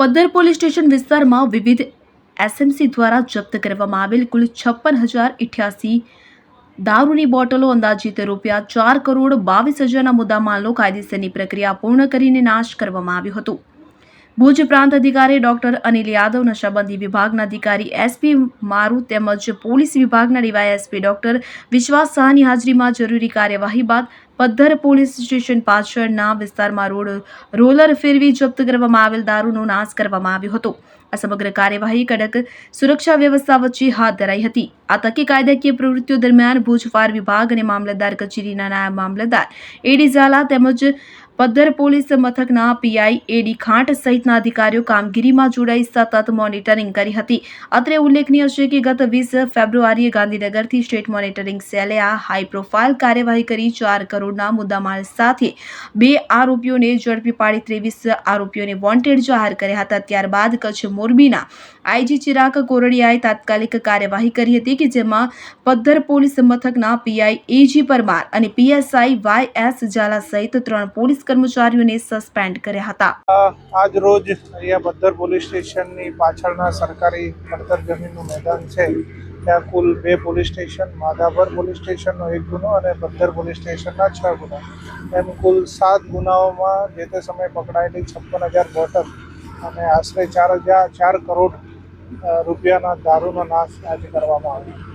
Paddhar police station વિસ્તારમાં વિવિધ SMC દ્વારા જપ્ત કરવામાં આવેલ કુલ 56,088 દારૂની બોટલો અંદાજિત રૂપિયા 4,22,00,000ના મુદ્દામાલનો કાયદેસરની પ્રક્રિયા પૂર્ણ કરીને નાશ કરવામાં આવ્યો હતો। ભુજ પ્રાંત અધિકારી ડોક્ટર અનિલ યાદવ, નશાબંધી વિભાગના અધિકારી એસપી મારુ તેમજ પોલીસ વિભાગના ડીવાયએસપી ડોક્ટર વિશ્વાસ શાહની હાજરીમાં જરૂરી કાર્યવાહી બાદ પદ્ધર પોલીસ સ્ટેશન પાછળના વિસ્તારમાં રોલર ફેરવી જપ્ત કરવામાં આવેલ દારૂનો નાશ કરવામાં આવ્યો હતો। આ સમગ્ર કાર્યવાહી કડક સુરક્ષા વ્યવસ્થા વચ્ચે હાથ ધરાઈ હતી। આ તકે કાયદાકીય પ્રવૃત્તિઓ દરમિયાન ભુજ ફાયર વિભાગ અને મામલતદાર કચેરીના નાયબ મામલતદાર એડી ઝાલા તેમજ પદ્ધર પોલીસ મથકના પીઆઈ એડી ખાંટ સહિતના અધિકારીઓ કામગીરીમાં જોડાઈ સતત મોનિટરિંગ કરી હતી। અત્રે ઉલ્લેખનીય છે કે ગત 20 ફેબ્રુઆરીએ ગાંધીનગરથી સ્ટેટ મોનિટરિંગ સેલે આ હાઈ પ્રોફાઇલ કાર્યવાહી કરી 4 કરોડના મુદ્દામાલ સાથે 2 આરોપીઓને ઝડપી પાડી 23 આરોપીઓને વોન્ટેડ જાહેર કર્યા હતા। ત્યારબાદ કચ્છ મોરબીના આઈજી ચિરાગ કોરડિયાએ તાત્કાલિક કાર્યવાહી કરી હતી કે જેમાં પદ્ધર પોલીસ મથકના પીઆઈ એજી પરમાર અને પીએસઆઈ વાયએસ ઝાલા સહિત 3 પોલીસ કર્મચારીઓને સસ્પેન્ડ કર્યા હતા। આજ રોજ અહીંયા પદ્ધર પોલીસ સ્ટેશનની પાછળના સરકારી પડતર જમીનનું મેદાન છે, ત્યાં કુલ 2 પોલીસ સ્ટેશન, માધાપર પોલીસ સ્ટેશનનો 1 ગુનો અને પદ્ધર પોલીસ સ્ટેશનના 6 ગુના, એમ કુલ 7 ગુનાઓમાં જે તે સમયે પકડાયેલી 56,000 બોટલ અને આશરે 4 કરોડ રૂપિયાના દારૂનો નાશ આજે કરવામાં આવ્યો।